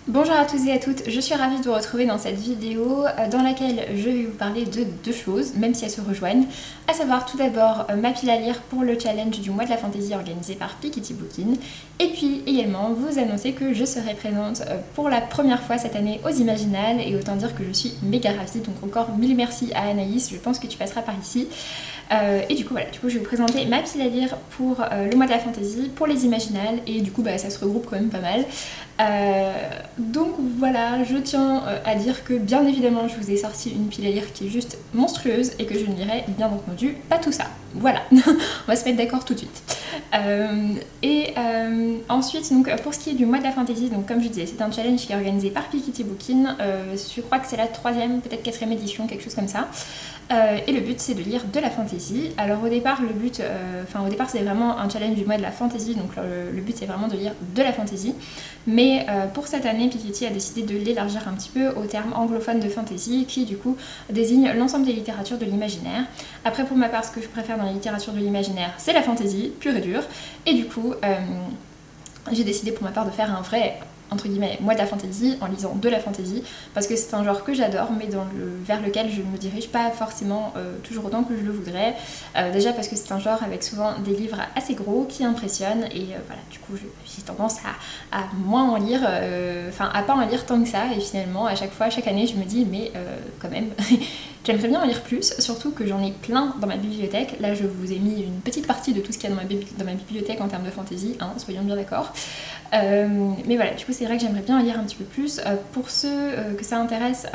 Bonjour à tous et à toutes, je suis ravie de vous retrouver dans cette vidéo dans laquelle je vais vous parler de deux choses, même si elles se rejoignent, à savoir tout d'abord ma pile à lire pour le challenge du mois de la fantaisie organisé par Piketty Bookin, et puis également vous annoncer que je serai présente pour la première fois cette année aux Imaginales, et autant dire que je suis méga ravie, donc encore mille merci à Anaïs, je pense que tu passeras par ici. Et du coup voilà, je vais vous présenter ma pile à lire pour le mois de la fantaisie, pour les Imaginales, et du coup ça se regroupe quand même pas mal. Donc voilà, je tiens à dire que bien évidemment je vous ai sorti une pile à lire qui est juste monstrueuse et que je ne lirai bien entendu pas tout ça. Voilà, on va se mettre d'accord tout de suite. Ensuite, donc, pour ce qui est du mois de la fantaisie, donc comme je disais, c'est un challenge qui est organisé par Piketty Bookin. Je crois que c'est la 3e, peut-être 4e édition, quelque chose comme ça. Et le but c'est de lire de la fantaisie. Alors au départ c'est vraiment un challenge du mois de la fantaisie, donc le but c'est vraiment de lire de la fantaisie. Mais pour cette année, Piketty a décidé de l'élargir un petit peu au terme anglophone de fantasy, qui du coup désigne l'ensemble des littératures de l'imaginaire. Après pour ma part, ce que je préfère dans les littératures de l'imaginaire, c'est la fantasy, pure et dure. Et du coup, j'ai décidé pour ma part de faire un vrai entre guillemets mois de la fantaisie en lisant de la fantaisie parce que c'est un genre que j'adore mais vers lequel je ne me dirige pas forcément toujours autant que je le voudrais, déjà parce que c'est un genre avec souvent des livres assez gros qui impressionnent et voilà, du coup j'ai tendance à moins en lire, à pas en lire tant que ça, et finalement à chaque fois, chaque année je me dis mais quand même j'aimerais bien en lire plus, surtout que j'en ai plein dans ma bibliothèque. Là je vous ai mis une petite partie de tout ce qu'il y a dans ma bibliothèque en termes de fantaisie, hein, soyons bien d'accord. Mais voilà, du coup c'est vrai que j'aimerais bien en lire un petit peu plus. Pour ceux que ça intéresse,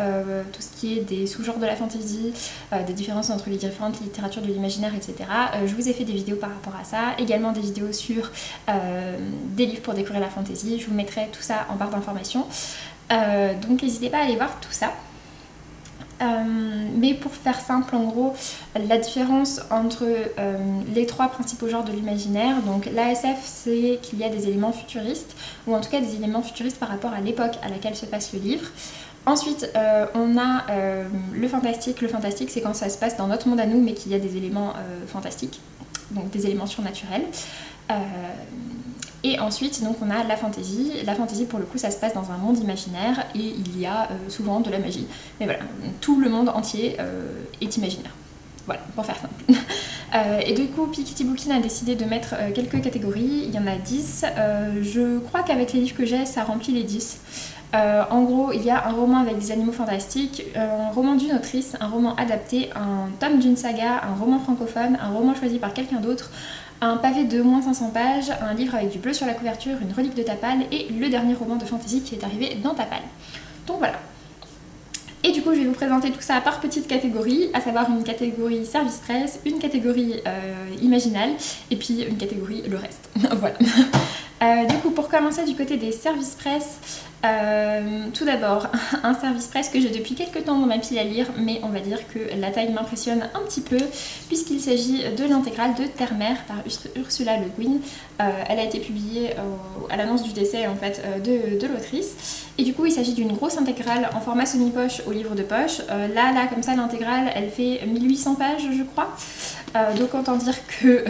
tout ce qui est des sous-genres de la fantasy, des différences entre les différentes littératures de l'imaginaire, etc. Je vous ai fait des vidéos par rapport à ça, également des vidéos sur des livres pour découvrir la fantasy. Je vous mettrai tout ça en barre d'informations. Donc n'hésitez pas à aller voir tout ça. Mais pour faire simple, en gros, la différence entre les trois principaux genres de l'imaginaire, donc l'ASF, c'est qu'il y a des éléments futuristes, ou en tout cas des éléments futuristes par rapport à l'époque à laquelle se passe le livre. Ensuite, on a le fantastique. Le fantastique, c'est quand ça se passe dans notre monde à nous, mais qu'il y a des éléments fantastiques, donc des éléments surnaturels. Et ensuite, donc, on a la fantaisie. La fantaisie, pour le coup, ça se passe dans un monde imaginaire et il y a souvent de la magie. Mais voilà, tout le monde entier est imaginaire. Voilà, pour faire simple. Et du coup, Piketty Bookin a décidé de mettre quelques catégories. Il y en a 10. Je crois qu'avec les livres que j'ai, ça remplit les 10. En gros, il y a un roman avec des animaux fantastiques, un roman d'une autrice, un roman adapté, un tome d'une saga, un roman francophone, un roman choisi par quelqu'un d'autre, un pavé de moins 500 pages, un livre avec du bleu sur la couverture, une relique de Tapal et le dernier roman de fantasy qui est arrivé dans Tapal. Donc voilà. Et du coup, je vais vous présenter tout ça par petites catégories, à savoir une catégorie service presse, une catégorie imaginale et puis une catégorie le reste. Voilà. Du coup, pour commencer du côté des services presse, tout d'abord un service presse que j'ai depuis quelques temps dans ma pile à lire, mais on va dire que la taille m'impressionne un petit peu puisqu'il s'agit de l'intégrale de Terre-Mère par Ursula Le Guin. Elle a été publiée à l'annonce du décès en fait de l'autrice, et du coup il s'agit d'une grosse intégrale en format semi-poche au livre de poche. Là comme ça, l'intégrale elle fait 1800 pages je crois. Donc autant dire que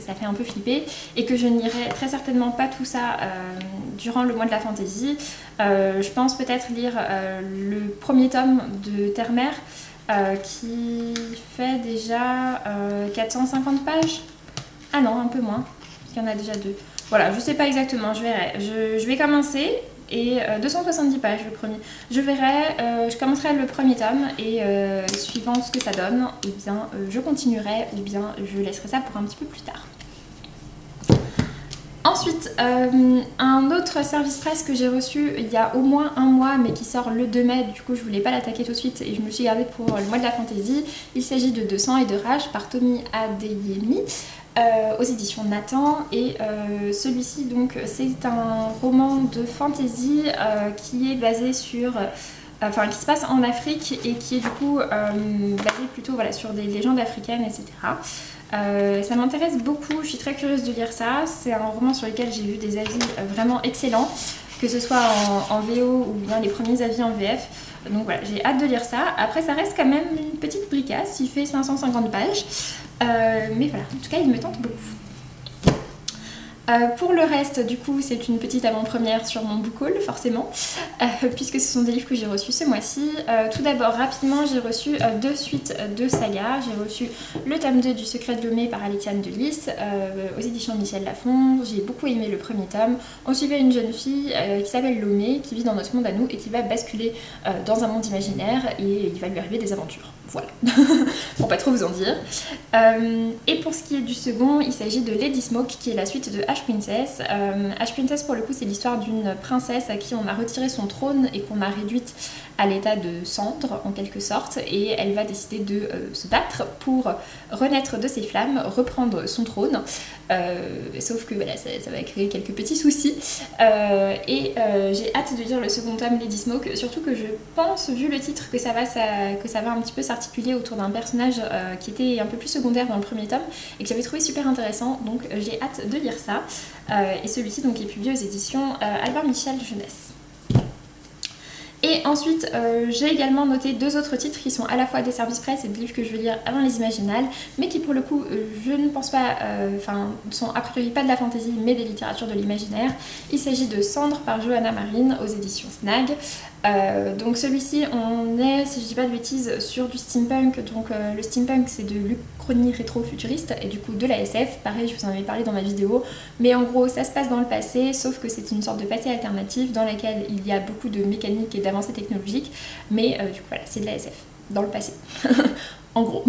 ça fait un peu flipper et que je ne lirai très certainement pas tout ça durant le mois de la fantaisie. Je pense peut-être lire le premier tome de Terre-Mère qui fait déjà 450 pages. Ah non, un peu moins, parce qu'il y en a déjà 2. Voilà, je sais pas exactement, je verrai. Je vais commencer. Et 270 pages le premier. Je verrai, je commencerai le premier tome et suivant ce que ça donne, eh bien, je continuerai ou bien je laisserai ça pour un petit peu plus tard. Ensuite, un autre service presse que j'ai reçu il y a au moins un mois mais qui sort le 2 mai, du coup je voulais pas l'attaquer tout de suite et je me le suis gardé pour le mois de la fantaisie. Il s'agit de 200 et de rage par Tommy Adeyemi. Aux éditions Nathan, et celui-ci donc c'est un roman de fantasy qui est basé sur qui se passe en Afrique et qui est du coup basé plutôt voilà, sur des légendes africaines, etc. Ça m'intéresse beaucoup, je suis très curieuse de lire ça. C'est un roman sur lequel j'ai vu des avis vraiment excellents, que ce soit en VO ou bien les premiers avis en VF. Donc voilà, j'ai hâte de lire ça. Après ça reste quand même une petite bricasse, il fait 550 pages. Mais voilà, en tout cas il me tente beaucoup. Pour le reste, du coup, c'est une petite avant-première sur mon book haul, forcément, puisque ce sont des livres que j'ai reçus ce mois-ci. Tout d'abord, rapidement, j'ai reçu 2 suites de saga. J'ai reçu le tome 2 du Secret de Lomé par Alexandre de Lys, aux éditions Michel Lafon. J'ai beaucoup aimé le premier tome. On suivait une jeune fille qui s'appelle Lomé, qui vit dans notre monde à nous et qui va basculer dans un monde imaginaire et il va lui arriver des aventures. Voilà, pour pas trop vous en dire. Et pour ce qui est du second, il s'agit de Lady Smoke, qui est la suite de Ash Princess. Ash Princess, pour le coup, c'est l'histoire d'une princesse à qui on a retiré son trône et qu'on a réduite à l'état de cendre, en quelque sorte, et elle va décider de se battre pour renaître de ses flammes, reprendre son trône. Sauf que voilà, ça va créer quelques petits soucis. J'ai hâte de lire le second tome Lady Smoke, surtout que je pense, vu le titre, que ça va un petit peu s'articuler autour d'un personnage qui était un peu plus secondaire dans le premier tome et que j'avais trouvé super intéressant, donc j'ai hâte de lire ça. Et celui-ci donc est publié aux éditions Albin Michel Jeunesse. Et ensuite, j'ai également noté 2 autres titres qui sont à la fois des services presse et des livres que je vais lire avant les Imaginales, mais qui pour le coup, je ne pense pas, sont a priori pas de la fantasy, mais des littératures de l'imaginaire. Il s'agit de Cendre par Johanna Marine aux éditions Snag. Donc celui-ci, on est, si je dis pas de bêtises, sur du steampunk. Donc le steampunk, c'est de l'Uchronie rétro-futuriste et du coup de la SF. Pareil, je vous en avais parlé dans ma vidéo, mais en gros, ça se passe dans le passé, sauf que c'est une sorte de passé alternatif dans laquelle il y a beaucoup de mécanique et d'avancées technologiques, mais du coup voilà, c'est de la SF dans le passé. En gros.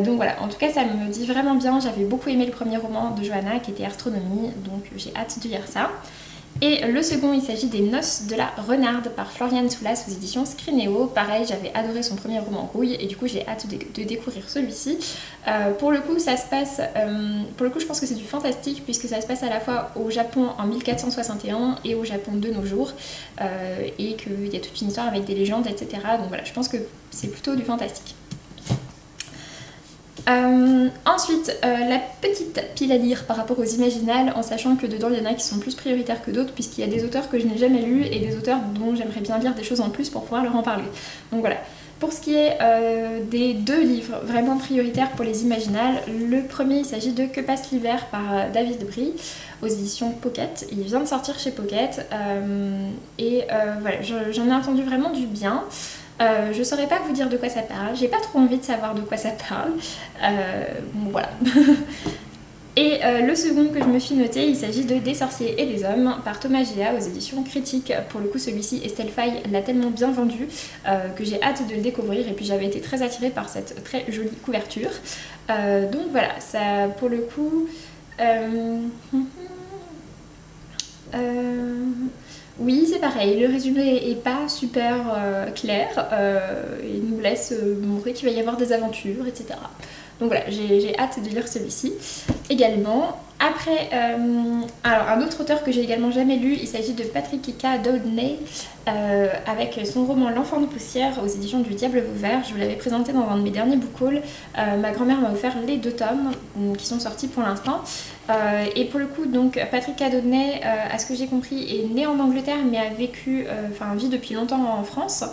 Donc voilà, en tout cas ça me dit vraiment bien. J'avais beaucoup aimé le premier roman de Johanna qui était Astronomie, donc j'ai hâte de lire ça. Et le second, il s'agit des Noces de la Renarde par Floriane Soulas aux éditions Scrinéo. Pareil, j'avais adoré son premier roman Rouille et du coup j'ai hâte de découvrir celui-ci. Pour le coup, ça se passe, je pense que c'est du fantastique puisque ça se passe à la fois au Japon en 1461 et au Japon de nos jours, et qu'il y a toute une histoire avec des légendes, etc. Donc voilà, je pense que c'est plutôt du fantastique. Ensuite, la petite pile à lire par rapport aux Imaginales, en sachant que dedans il y en a qui sont plus prioritaires que d'autres, puisqu'il y a des auteurs que je n'ai jamais lus et des auteurs dont j'aimerais bien lire des choses en plus pour pouvoir leur en parler. Donc voilà. Pour ce qui est des 2 livres vraiment prioritaires pour les Imaginales, le premier, il s'agit de Que passe l'hiver par David Brie aux éditions Pocket. Il vient de sortir chez Pocket voilà, j'en ai entendu vraiment du bien. Je saurais pas vous dire de quoi ça parle, j'ai pas trop envie de savoir de quoi ça parle. Bon, voilà. Et le second que je me suis noté, il s'agit de Des sorciers et des hommes par Thomas Géa aux éditions Critiques. Pour le coup, celui-ci, Estelle Faye l'a tellement bien vendu que j'ai hâte de le découvrir, et puis j'avais été très attirée par cette très jolie couverture. Donc voilà, ça pour le coup... Oui, c'est pareil, le résumé est pas super clair, il nous laisse montrer qu'il va y avoir des aventures, etc. Donc voilà, j'ai hâte de lire celui-ci également. Après, alors un autre auteur que j'ai également jamais lu, il s'agit de Patricia Downey avec son roman L'enfant de poussière aux éditions du Diable Vauvert. Je vous l'avais présenté dans un de mes derniers book hauls. Ma grand-mère m'a offert les 2 tomes qui sont sortis pour l'instant. Et pour le coup, donc Patricia Downey, à ce que j'ai compris, est née en Angleterre mais a vécu, vit depuis longtemps en France.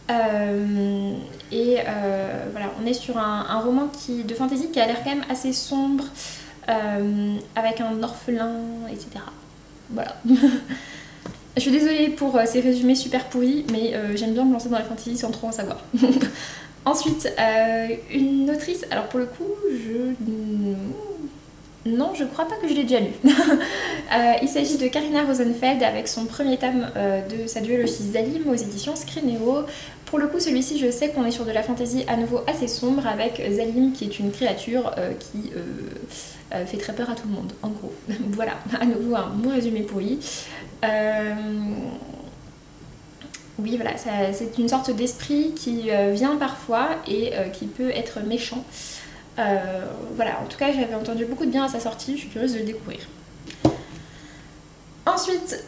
Voilà, on est sur un roman de fantasy qui a l'air quand même assez sombre, avec un orphelin, etc. Voilà. Je suis désolée pour ces résumés super pourris, mais j'aime bien me lancer dans la fantasy sans trop en savoir. Ensuite, une autrice, alors pour le coup, non, je crois pas que je l'ai déjà lu. Il s'agit de Karina Rosenfeld avec son premier tome de sa duologie Zalim aux éditions Scrinéo. Pour le coup, celui-ci, je sais qu'on est sur de la fantasy à nouveau assez sombre avec Zalim qui est une créature qui fait très peur à tout le monde, en gros. Voilà, à nouveau un bon résumé pourri. Oui, voilà, c'est une sorte d'esprit qui vient parfois et qui peut être méchant. Voilà, en tout cas j'avais entendu beaucoup de bien à sa sortie, je suis curieuse de le découvrir. Ensuite,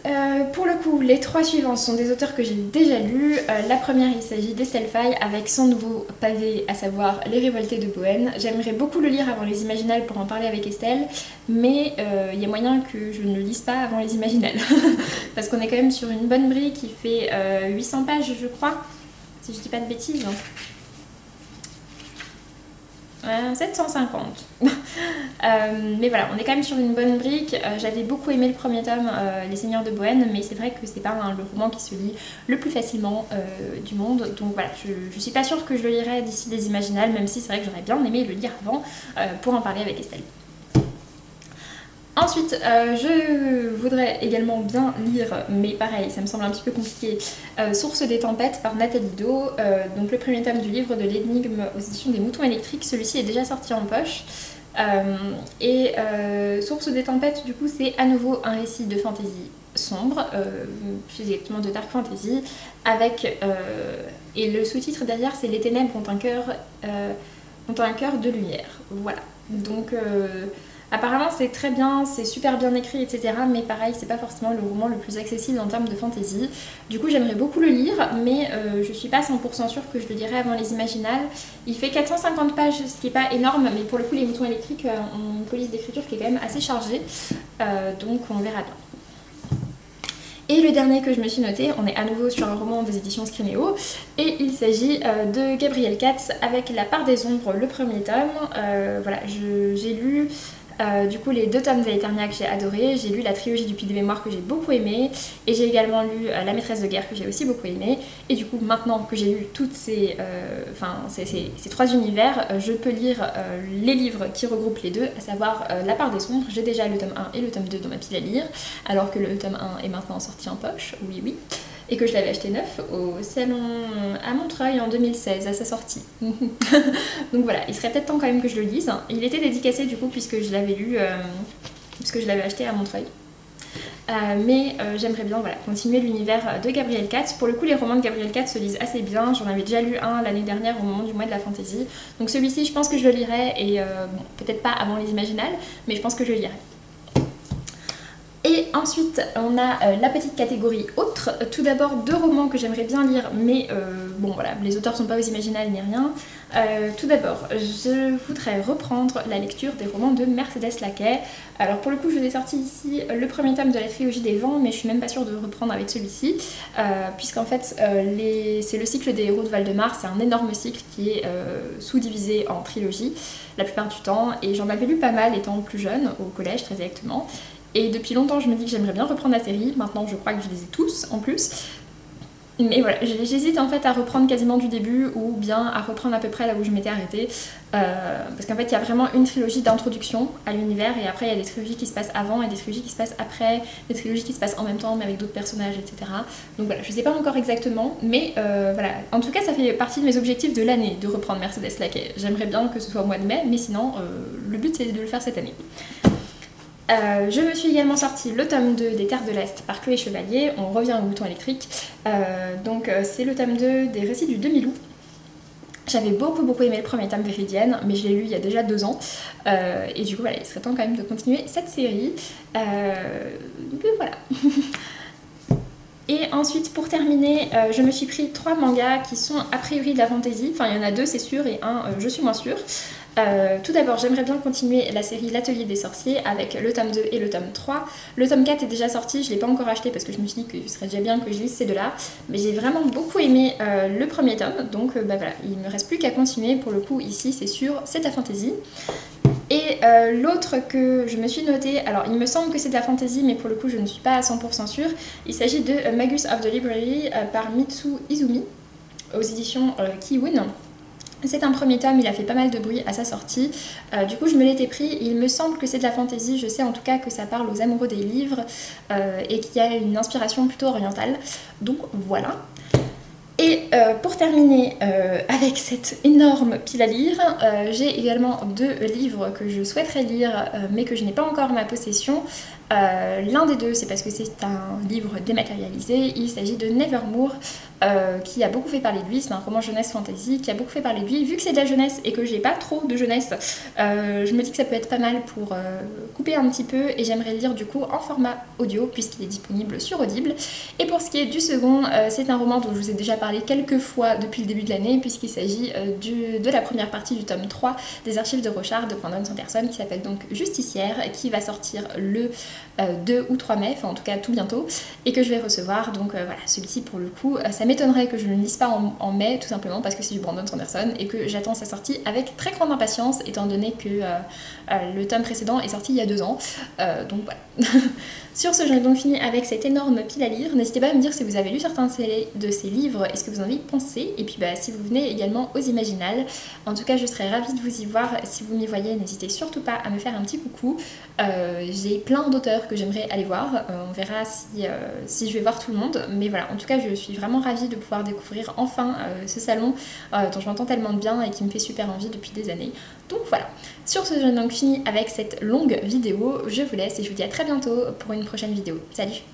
pour le coup, les 3 suivants sont des auteurs que j'ai déjà lus. La première, il s'agit d'Estelle Faye avec son nouveau pavé, à savoir Les Révoltés de Bohème. J'aimerais beaucoup le lire avant les Imaginales pour en parler avec Estelle, mais il y a moyen que je ne le lise pas avant les Imaginales. Parce qu'on est quand même sur une bonne brique qui fait 800 pages, je crois, si je dis pas de bêtises. 750. Mais voilà, on est quand même sur une bonne brique. J'avais beaucoup aimé le premier tome, Les Seigneurs de Bohème, mais c'est vrai que c'est pas le roman qui se lit le plus facilement du monde. Donc voilà, je suis pas sûre que je le lirai d'ici Les Imaginales, même si c'est vrai que j'aurais bien aimé le lire avant pour en parler avec Estelle. Ensuite, je voudrais également bien lire, mais pareil, ça me semble un petit peu compliqué, Source des tempêtes par Nathalie Do. Donc le premier tome du livre de l'énigme aux éditions des Moutons électriques, celui-ci est déjà sorti en poche. Source des tempêtes, du coup, c'est à nouveau un récit de fantasy sombre, plus exactement de dark fantasy, avec... et le sous-titre derrière, c'est Les ténèbres ont un cœur de lumière. Voilà. Donc... apparemment c'est très bien, c'est super bien écrit, etc. Mais pareil, c'est pas forcément le roman le plus accessible en termes de fantasy. Du coup, j'aimerais beaucoup le lire, mais je suis pas 100% sûre que je le lirai avant Les Imaginales. Il fait 450 pages, ce qui est pas énorme, mais pour le coup, Les Moutons électriques ont une police d'écriture qui est quand même assez chargée. Donc on verra bien. Et le dernier que je me suis noté, on est à nouveau sur un roman des éditions Scrinéo, et il s'agit de Gabriel Katz avec La part des ombres, le premier tome. Voilà, j'ai lu du coup les 2 tomes d'Aeternia que j'ai adoré, j'ai lu la trilogie du Puits des Mémoires que j'ai beaucoup aimé, et j'ai également lu La maîtresse de guerre que j'ai aussi beaucoup aimé. Et du coup, maintenant que j'ai lu toutes ces 3 univers, je peux lire les livres qui regroupent les deux, à savoir La part des ombres. J'ai déjà le tome 1 et le tome 2 dans ma pile à lire, alors que le tome 1 est maintenant sorti en poche, oui, et que je l'avais acheté neuf au salon à Montreuil en 2016 à sa sortie. Donc voilà, il serait peut-être temps quand même que je le lise. Il était dédicacé du coup puisque je l'avais lu, puisque je l'avais acheté à Montreuil. Mais j'aimerais bien continuer l'univers de Gabriel Katz. Pour le coup, les romans de Gabriel Katz se lisent assez bien. J'en avais déjà lu un l'année dernière au moment du mois de la fantasy. Donc celui-ci, je pense que je le lirai, et peut-être pas avant Les Imaginales, mais je pense que je le lirai. Et ensuite, on a la petite catégorie autres. Tout d'abord, 2 romans que j'aimerais bien lire, mais bon voilà, les auteurs sont pas aux Imaginales ni rien. Tout d'abord, je voudrais reprendre la lecture des romans de Mercedes Laquet. Alors pour le coup, je vous ai sorti ici le premier tome de la trilogie des vents, mais je suis même pas sûre de reprendre avec celui-ci, puisqu'en fait, c'est le cycle des héros de Valdemar. C'est un énorme cycle qui est sous-divisé en trilogies la plupart du temps, et j'en avais lu pas mal étant plus jeune, au collège très exactement. Et depuis longtemps, je me dis que j'aimerais bien reprendre la série. Maintenant, je crois que je les ai tous en plus. Mais voilà, j'hésite en fait à reprendre quasiment du début, ou bien à reprendre à peu près là où je m'étais arrêtée. Parce qu'en fait, il y a vraiment une trilogie d'introduction à l'univers, et après, il y a des trilogies qui se passent avant et des trilogies qui se passent après, des trilogies qui se passent en même temps, mais avec d'autres personnages, etc. Donc voilà, je sais pas encore exactement, mais voilà. En tout cas, ça fait partie de mes objectifs de l'année, de reprendre Mercedes Laquet. J'aimerais bien que ce soit au mois de mai, mais sinon, le but c'est de le faire cette année. Je me suis également sorti le tome 2 des Terres de l'Est par Chloé Chevalier. On revient au Mouton électrique. C'est le tome 2 des récits du Demi-loup. J'avais beaucoup aimé le premier tome Véridienne, mais je l'ai lu il y a déjà 2 ans. Et du coup, voilà, il serait temps quand même de continuer cette série. Voilà. Et ensuite, pour terminer, je me suis pris 3 mangas qui sont a priori de la fantasy. Enfin, il y en a 2, c'est sûr, et un, je suis moins sûre. Tout d'abord, j'aimerais bien continuer la série L'Atelier des Sorciers avec le tome 2 et le tome 3. Le tome 4 est déjà sorti, je ne l'ai pas encore acheté parce que je me suis dit que ce serait déjà bien que je lise ces 2-là. Mais j'ai vraiment beaucoup aimé le premier tome, donc voilà, il ne me reste plus qu'à continuer. Pour le coup, ici, c'est sûr, c'est de la fantasy. Et l'autre que je me suis notée, alors il me semble que c'est de la fantasy, mais pour le coup je ne suis pas à 100% sûre. Il s'agit de Magus of the Library par Mitsu Izumi aux éditions Kiun. C'est un premier tome, il a fait pas mal de bruit à sa sortie, du coup je me l'étais pris. Il me semble que c'est de la fantasy, je sais en tout cas que ça parle aux amoureux des livres et qu'il y a une inspiration plutôt orientale, donc voilà. Et pour terminer avec cette énorme pile à lire, j'ai également 2 livres que je souhaiterais lire mais que je n'ai pas encore en ma possession. L'un des 2, c'est parce que c'est un livre dématérialisé, il s'agit de Nevermore, qui a beaucoup fait parler de lui. C'est un roman jeunesse fantasy qui a beaucoup fait parler de lui. Vu que c'est de la jeunesse et que j'ai pas trop de jeunesse, je me dis que ça peut être pas mal pour couper un petit peu, et j'aimerais le lire du coup en format audio puisqu'il est disponible sur Audible. Et pour ce qui est du second, c'est un roman dont je vous ai déjà parlé quelques fois depuis le début de l'année, puisqu'il s'agit de la première partie du tome 3 des Archives de Rochard de Brandon Sanderson, qui s'appelle donc Justicière, qui va sortir le 2 ou 3 mai, enfin en tout cas tout bientôt, et que je vais recevoir. Donc voilà, celui-ci pour le coup, ça m'étonnerait que je ne le lise pas en mai, tout simplement parce que c'est du Brandon Sanderson et que j'attends sa sortie avec très grande impatience, étant donné que le tome précédent est sorti il y a 2 ans. Donc voilà. Sur ce, j'en ai donc fini avec cette énorme pile à lire. N'hésitez pas à me dire si vous avez lu certains de ces livres et ce que vous en avez pensé. Et puis si vous venez également aux Imaginales. En tout cas, je serais ravie de vous y voir. Si vous m'y voyez, n'hésitez surtout pas à me faire un petit coucou. J'ai plein d'auteurs que j'aimerais aller voir. On verra si je vais voir tout le monde. Mais voilà, en tout cas, je suis vraiment ravie de pouvoir découvrir enfin ce salon dont je m'entends tellement de bien et qui me fait super envie depuis des années. Donc voilà. Sur ce, j'en ai donc fini avec cette longue vidéo. Je vous laisse et je vous dis à très bientôt pour une prochaine vidéo. Salut!